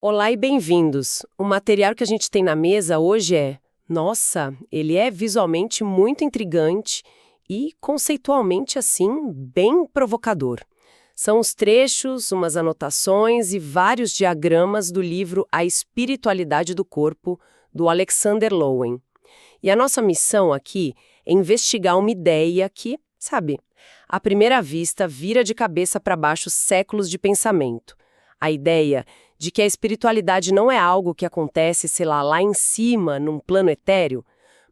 Olá e bem-vindos. O material que a gente tem na mesa hoje nossa, ele é visualmente muito intrigante e conceitualmente assim, bem provocador. São os trechos, umas anotações e vários diagramas do livro A Espiritualidade do Corpo, do Alexander Lowen. E a nossa missão aqui é investigar uma ideia que, sabe, à primeira vista vira de cabeça para baixo séculos de pensamento. A ideia de que a espiritualidade não é algo que acontece, sei lá em cima, num plano etéreo,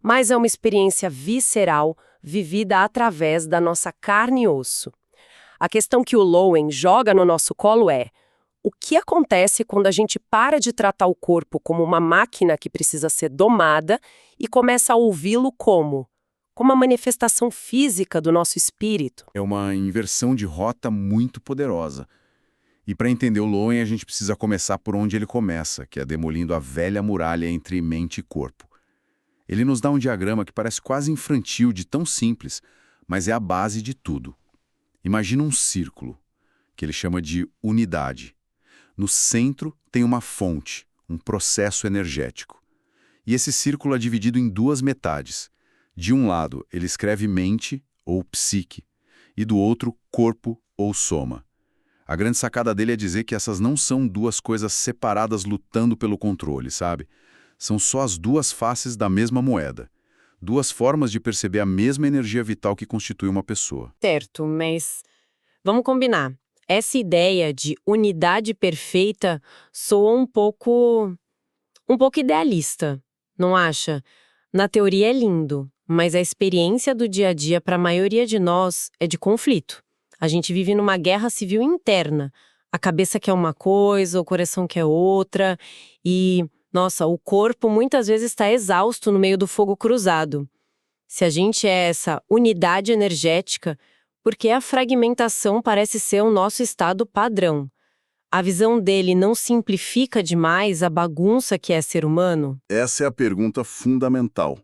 mas é uma experiência visceral vivida através da nossa carne e osso. A questão que o Lowen joga no nosso colo é: o que acontece quando a gente para de tratar o corpo como uma máquina que precisa ser domada e começa a ouvi-lo como uma manifestação física do nosso espírito? É uma inversão de rota muito poderosa. E para entender o Lowen, a gente precisa começar por onde ele começa, que é demolindo a velha muralha entre mente e corpo. Ele nos dá um diagrama que parece quase infantil de tão simples, mas é a base de tudo. Imagina um círculo, que ele chama de unidade. No centro tem uma fonte, um processo energético. E esse círculo é dividido em duas metades. De um lado, ele escreve mente, ou psique, e do outro, corpo, ou soma. A grande sacada dele é dizer que essas não são duas coisas separadas lutando pelo controle, sabe? São só as duas faces da mesma moeda. Duas formas de perceber a mesma energia vital que constitui uma pessoa. Certo, mas vamos combinar. Essa ideia de unidade perfeita soa um pouco idealista, não acha? Na teoria é lindo, mas a experiência do dia a dia para a maioria de nós é de conflito. A gente vive numa guerra civil interna. A cabeça quer uma coisa, o coração quer outra e, nossa, o corpo muitas vezes está exausto no meio do fogo cruzado. Se a gente é essa unidade energética, por que a fragmentação parece ser o nosso estado padrão? A visão dele não simplifica demais a bagunça que é ser humano? Essa é a pergunta fundamental.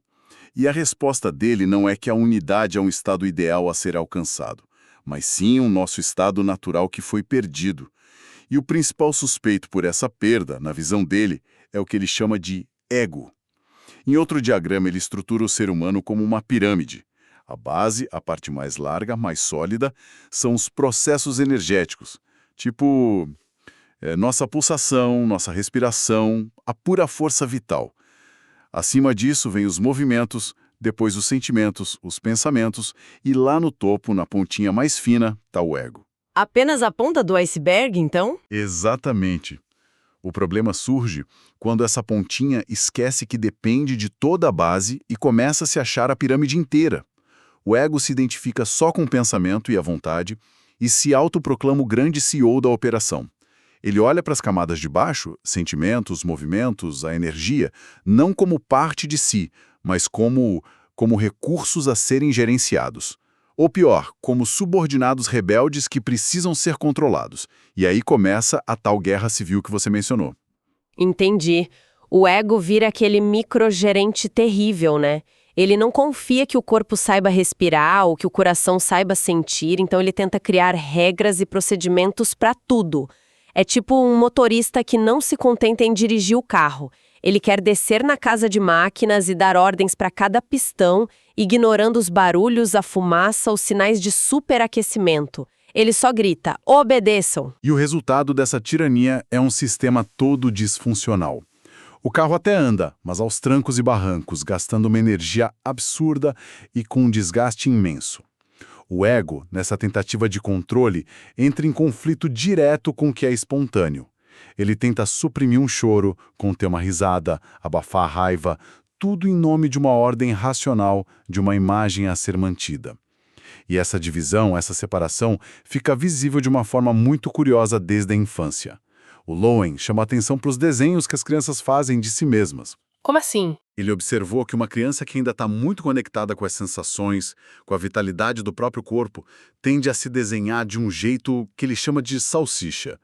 E a resposta dele não é que a unidade é um estado ideal a ser alcançado, mas sim um nosso estado natural que foi perdido. E o principal suspeito por essa perda, na visão dele, é o que ele chama de ego. Em outro diagrama, ele estrutura o ser humano como uma pirâmide. A base, a parte mais larga, mais sólida, são os processos energéticos, tipo nossa pulsação, nossa respiração, a pura força vital. Acima disso vem os movimentos, depois os sentimentos, os pensamentos, e lá no topo, na pontinha mais fina, está o ego. Apenas a ponta do iceberg, então? Exatamente. O problema surge quando essa pontinha esquece que depende de toda a base e começa a se achar a pirâmide inteira. O ego se identifica só com o pensamento e a vontade e se autoproclama o grande CEO da operação. Ele olha para as camadas de baixo, sentimentos, movimentos, a energia, não como parte de si, mas como recursos a serem gerenciados. Ou pior, como subordinados rebeldes que precisam ser controlados. E aí começa a tal guerra civil que você mencionou. Entendi. O ego vira aquele microgerente terrível, né? Ele não confia que o corpo saiba respirar ou que o coração saiba sentir, então ele tenta criar regras e procedimentos para tudo. É tipo um motorista que não se contenta em dirigir o carro. Ele quer descer na casa de máquinas e dar ordens para cada pistão, ignorando os barulhos, a fumaça, os sinais de superaquecimento. Ele só grita: obedeçam! E o resultado dessa tirania é um sistema todo disfuncional. O carro até anda, mas aos trancos e barrancos, gastando uma energia absurda e com um desgaste imenso. O ego, nessa tentativa de controle, entra em conflito direto com o que é espontâneo. Ele tenta suprimir um choro, conter uma risada, abafar a raiva, tudo em nome de uma ordem racional, de uma imagem a ser mantida. E essa divisão, essa separação, fica visível de uma forma muito curiosa desde a infância. O Lowen chama atenção para os desenhos que as crianças fazem de si mesmas. Como assim? Ele observou que uma criança que ainda está muito conectada com as sensações, com a vitalidade do próprio corpo, tende a se desenhar de um jeito que ele chama de salsicha.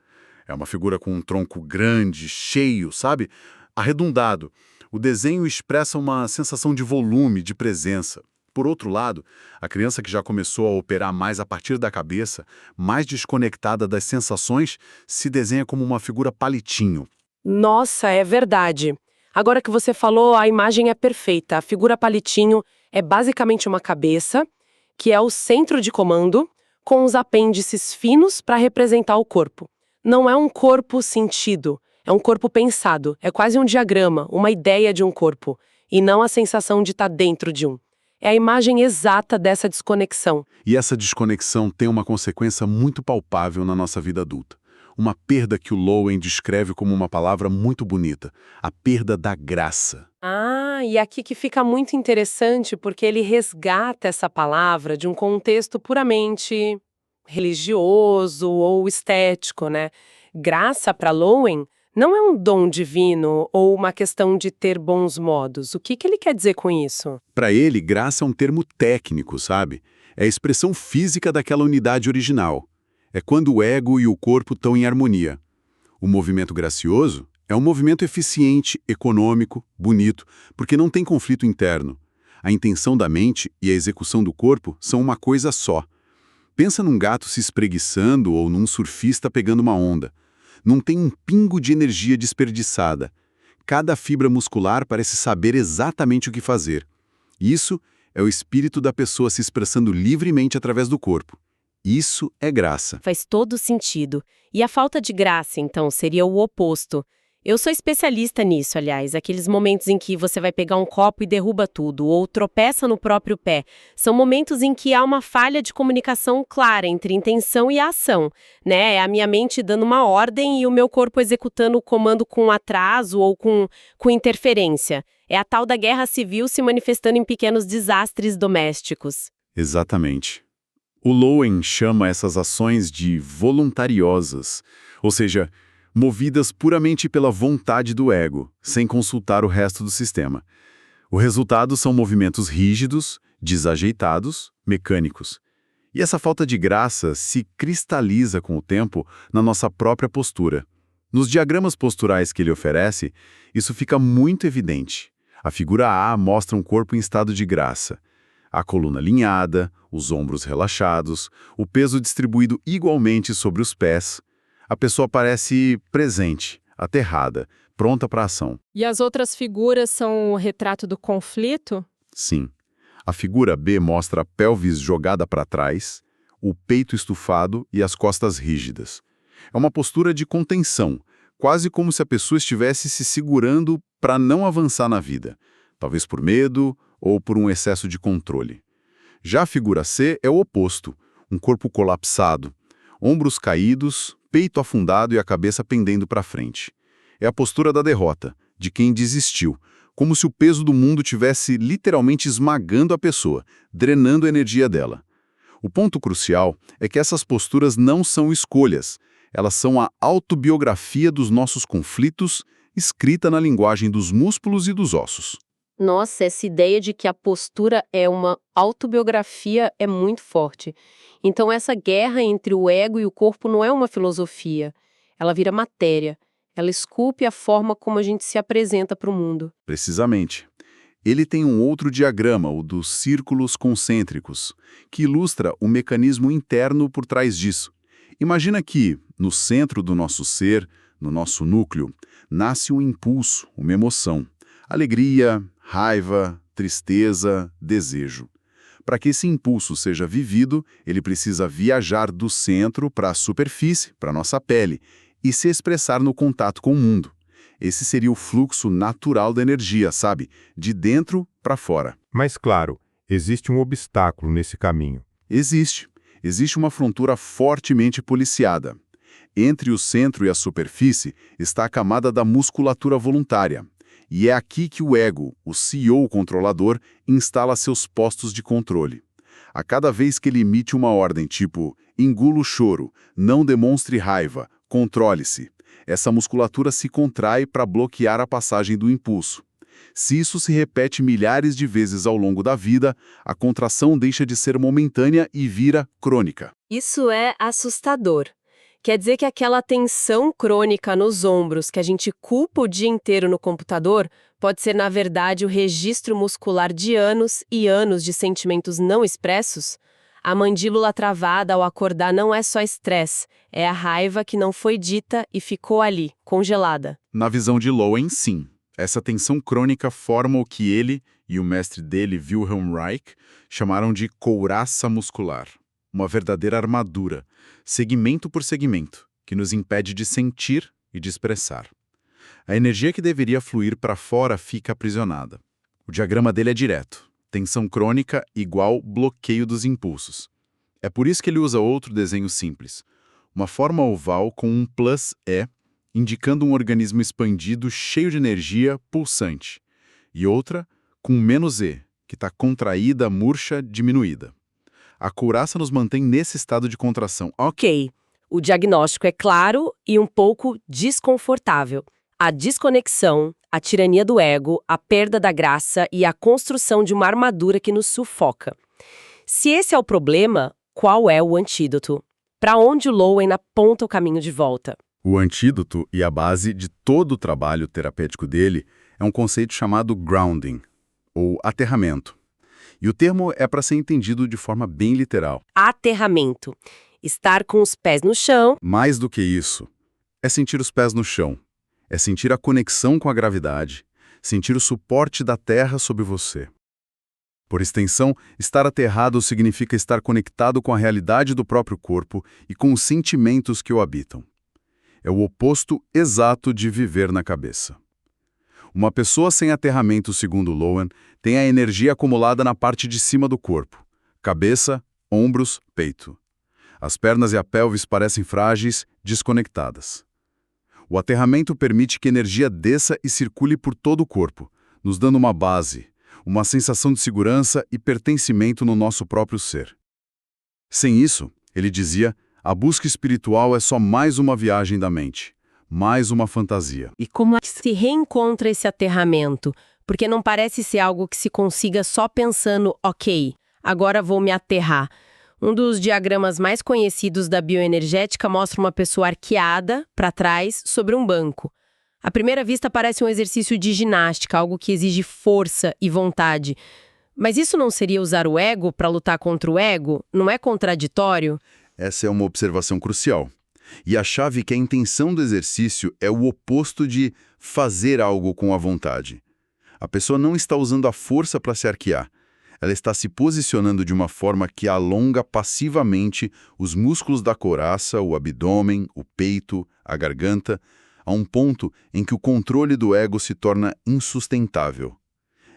É uma figura com um tronco grande, cheio, sabe? Arredondado. O desenho expressa uma sensação de volume, de presença. Por outro lado, a criança que já começou a operar mais a partir da cabeça, mais desconectada das sensações, se desenha como uma figura palitinho. Nossa, é verdade. Agora que você falou, a imagem é perfeita. A figura palitinho é basicamente uma cabeça, que é o centro de comando, com os apêndices finos para representar o corpo. Não é um corpo sentido, é um corpo pensado. É quase um diagrama, uma ideia de um corpo, e não a sensação de estar dentro de um. É a imagem exata dessa desconexão. E essa desconexão tem uma consequência muito palpável na nossa vida adulta. Uma perda que o Lowen descreve como uma palavra muito bonita, a perda da graça. Ah, e aqui que fica muito interessante porque ele resgata essa palavra de um contexto puramente religioso ou estético, né? Graça para Lowen não é um dom divino ou uma questão de ter bons modos. O que ele quer dizer com isso? Para ele, graça é um termo técnico, sabe? É a expressão física daquela unidade original. É quando o ego e o corpo estão em harmonia. O movimento gracioso é um movimento eficiente, econômico, bonito, porque não tem conflito interno. A intenção da mente e a execução do corpo são uma coisa só. Pensa num gato se espreguiçando ou num surfista pegando uma onda. Não tem um pingo de energia desperdiçada. Cada fibra muscular parece saber exatamente o que fazer. Isso é o espírito da pessoa se expressando livremente através do corpo. Isso é graça. Faz todo sentido. E a falta de graça, então, seria o oposto. Eu sou especialista nisso, aliás, aqueles momentos em que você vai pegar um copo e derruba tudo, ou tropeça no próprio pé. São momentos em que há uma falha de comunicação clara entre intenção e ação, né? É a minha mente dando uma ordem e o meu corpo executando o comando com atraso ou com interferência. É a tal da guerra civil se manifestando em pequenos desastres domésticos. Exatamente. O Lowen chama essas ações de voluntariosas, ou seja, movidas puramente pela vontade do ego, sem consultar o resto do sistema. O resultado são movimentos rígidos, desajeitados, mecânicos. E essa falta de graça se cristaliza com o tempo na nossa própria postura. Nos diagramas posturais que ele oferece, isso fica muito evidente. A figura A mostra um corpo em estado de graça. A coluna alinhada, os ombros relaxados, o peso distribuído igualmente sobre os pés. A pessoa parece presente, aterrada, pronta para a ação. E as outras figuras são o retrato do conflito? Sim. A figura B mostra a pelvis jogada para trás, o peito estufado e as costas rígidas. É uma postura de contenção, quase como se a pessoa estivesse se segurando para não avançar na vida, talvez por medo ou por um excesso de controle. Já a figura C é o oposto, um corpo colapsado, ombros caídos, peito afundado e a cabeça pendendo para frente. É a postura da derrota, de quem desistiu, como se o peso do mundo tivesse literalmente esmagando a pessoa, drenando a energia dela. O ponto crucial é que essas posturas não são escolhas, elas são a autobiografia dos nossos conflitos, escrita na linguagem dos músculos e dos ossos. Nossa, essa ideia de que a postura é uma autobiografia é muito forte. Então, essa guerra entre o ego e o corpo não é uma filosofia. Ela vira matéria. Ela esculpe a forma como a gente se apresenta para o mundo. Precisamente. Ele tem um outro diagrama, o dos círculos concêntricos, que ilustra o mecanismo interno por trás disso. Imagina que, no centro do nosso ser, no nosso núcleo, nasce um impulso, uma emoção. Alegria, raiva, tristeza, desejo. Para que esse impulso seja vivido, ele precisa viajar do centro para a superfície, para a nossa pele, e se expressar no contato com o mundo. Esse seria o fluxo natural da energia, sabe? De dentro para fora. Mas, claro, existe um obstáculo nesse caminho. Existe. Existe uma fronteira fortemente policiada. Entre o centro e a superfície está a camada da musculatura voluntária. E é aqui que o ego, o CEO controlador, instala seus postos de controle. A cada vez que ele emite uma ordem tipo engula o choro, não demonstre raiva, controle-se, essa musculatura se contrai para bloquear a passagem do impulso. Se isso se repete milhares de vezes ao longo da vida, a contração deixa de ser momentânea e vira crônica. Isso é assustador. Quer dizer que aquela tensão crônica nos ombros que a gente culpa o dia inteiro no computador pode ser, na verdade, o registro muscular de anos e anos de sentimentos não expressos? A mandíbula travada ao acordar não é só estresse, é a raiva que não foi dita e ficou ali, congelada. Na visão de Lowen, sim. Essa tensão crônica forma o que ele e o mestre dele, Wilhelm Reich, chamaram de couraça muscular. Uma verdadeira armadura, segmento por segmento, que nos impede de sentir e de expressar. A energia que deveria fluir para fora fica aprisionada. O diagrama dele é direto. Tensão crônica igual bloqueio dos impulsos. É por isso que ele usa outro desenho simples. Uma forma oval com um +E, indicando um organismo expandido cheio de energia, pulsante. E outra com -E, que está contraída, murcha, diminuída. A couraça nos mantém nesse estado de contração. Ok, o diagnóstico é claro e um pouco desconfortável. A desconexão, a tirania do ego, a perda da graça e a construção de uma armadura que nos sufoca. Se esse é o problema, qual é o antídoto? Para onde o Lowen aponta o caminho de volta? O antídoto e a base de todo o trabalho terapêutico dele é um conceito chamado grounding, ou aterramento. E o termo é para ser entendido de forma bem literal. Aterramento. Estar com os pés no chão. Mais do que isso, é sentir os pés no chão. É sentir a conexão com a gravidade, sentir o suporte da Terra sobre você. Por extensão, estar aterrado significa estar conectado com a realidade do próprio corpo e com os sentimentos que o habitam. É o oposto exato de viver na cabeça. Uma pessoa sem aterramento, segundo Lowen, tem a energia acumulada na parte de cima do corpo, cabeça, ombros, peito. As pernas e a pelvis parecem frágeis, desconectadas. O aterramento permite que a energia desça e circule por todo o corpo, nos dando uma base, uma sensação de segurança e pertencimento no nosso próprio ser. Sem isso, ele dizia, a busca espiritual é só mais uma viagem da mente, mais uma fantasia. E como é que se reencontra esse aterramento? Porque não parece ser algo que se consiga só pensando, ok, agora vou me aterrar. Um dos diagramas mais conhecidos da bioenergética mostra uma pessoa arqueada para trás sobre um banco. À primeira vista parece um exercício de ginástica, algo que exige força e vontade. Mas isso não seria usar o ego para lutar contra o ego? Não é contraditório? Essa é uma observação crucial. E a chave é que a intenção do exercício é o oposto de fazer algo com a vontade. A pessoa não está usando a força para se arquear. Ela está se posicionando de uma forma que alonga passivamente os músculos da couraça, o abdômen, o peito, a garganta, a um ponto em que o controle do ego se torna insustentável.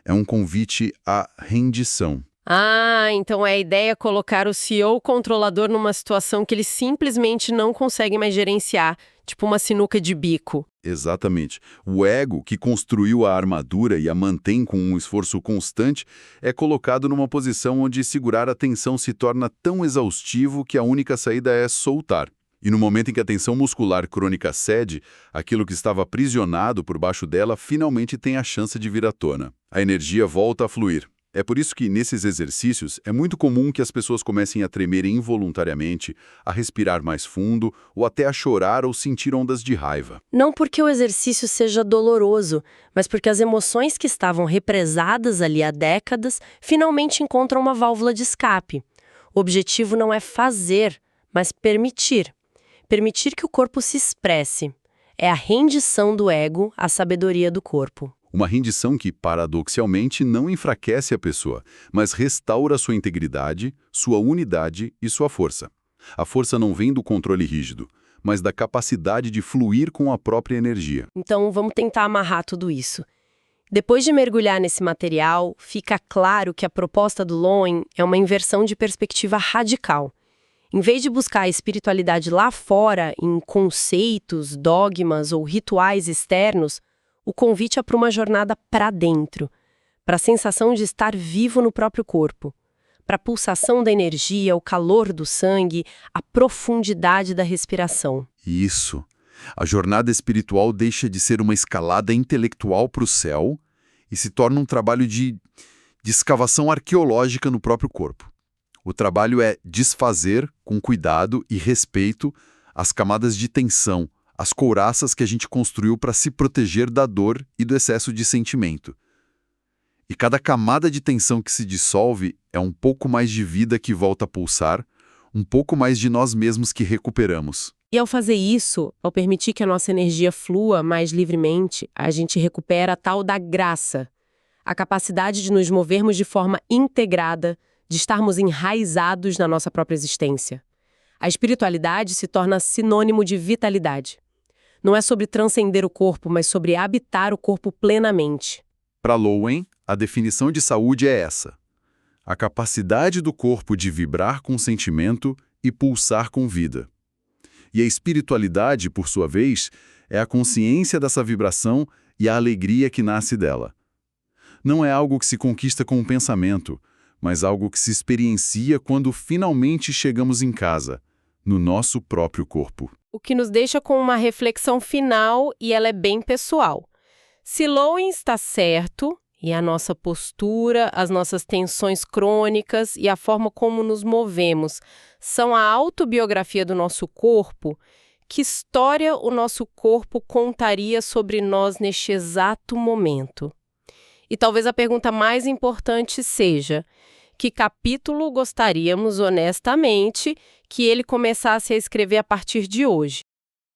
É um convite à rendição. Ah, então a ideia é colocar o CEO controlador numa situação que ele simplesmente não consegue mais gerenciar, tipo uma sinuca de bico. Exatamente. O ego, que construiu a armadura e a mantém com um esforço constante, é colocado numa posição onde segurar a tensão se torna tão exaustivo que a única saída é soltar. E no momento em que a tensão muscular crônica cede, aquilo que estava aprisionado por baixo dela finalmente tem a chance de vir à tona. A energia volta a fluir. É por isso que, nesses exercícios, é muito comum que as pessoas comecem a tremer involuntariamente, a respirar mais fundo, ou até a chorar ou sentir ondas de raiva. Não porque o exercício seja doloroso, mas porque as emoções que estavam represadas ali há décadas finalmente encontram uma válvula de escape. O objetivo não é fazer, mas permitir. Permitir que o corpo se expresse. É a rendição do ego à sabedoria do corpo. Uma rendição que, paradoxalmente, não enfraquece a pessoa, mas restaura sua integridade, sua unidade e sua força. A força não vem do controle rígido, mas da capacidade de fluir com a própria energia. Então, vamos tentar amarrar tudo isso. Depois de mergulhar nesse material, fica claro que a proposta do Lowen é uma inversão de perspectiva radical. Em vez de buscar a espiritualidade lá fora, em conceitos, dogmas ou rituais externos, o convite é para uma jornada para dentro, para a sensação de estar vivo no próprio corpo, para a pulsação da energia, o calor do sangue, a profundidade da respiração. Isso. A jornada espiritual deixa de ser uma escalada intelectual para o céu e se torna um trabalho de escavação arqueológica no próprio corpo. O trabalho é desfazer, com cuidado e respeito, as camadas de tensão, as couraças que a gente construiu para se proteger da dor e do excesso de sentimento. E cada camada de tensão que se dissolve é um pouco mais de vida que volta a pulsar, um pouco mais de nós mesmos que recuperamos. E ao fazer isso, ao permitir que a nossa energia flua mais livremente, a gente recupera a tal da graça, a capacidade de nos movermos de forma integrada, de estarmos enraizados na nossa própria existência. A espiritualidade se torna sinônimo de vitalidade. Não é sobre transcender o corpo, mas sobre habitar o corpo plenamente. Para Lowen, a definição de saúde é essa: a capacidade do corpo de vibrar com sentimento e pulsar com vida. E a espiritualidade, por sua vez, é a consciência dessa vibração e a alegria que nasce dela. Não é algo que se conquista com o pensamento, mas algo que se experiencia quando finalmente chegamos em casa, no nosso próprio corpo. O que nos deixa com uma reflexão final, e ela é bem pessoal. Se Lowen está certo, e a nossa postura, as nossas tensões crônicas e a forma como nos movemos são a autobiografia do nosso corpo, que história o nosso corpo contaria sobre nós neste exato momento? E talvez a pergunta mais importante seja: que capítulo gostaríamos honestamente que ele começasse a escrever a partir de hoje?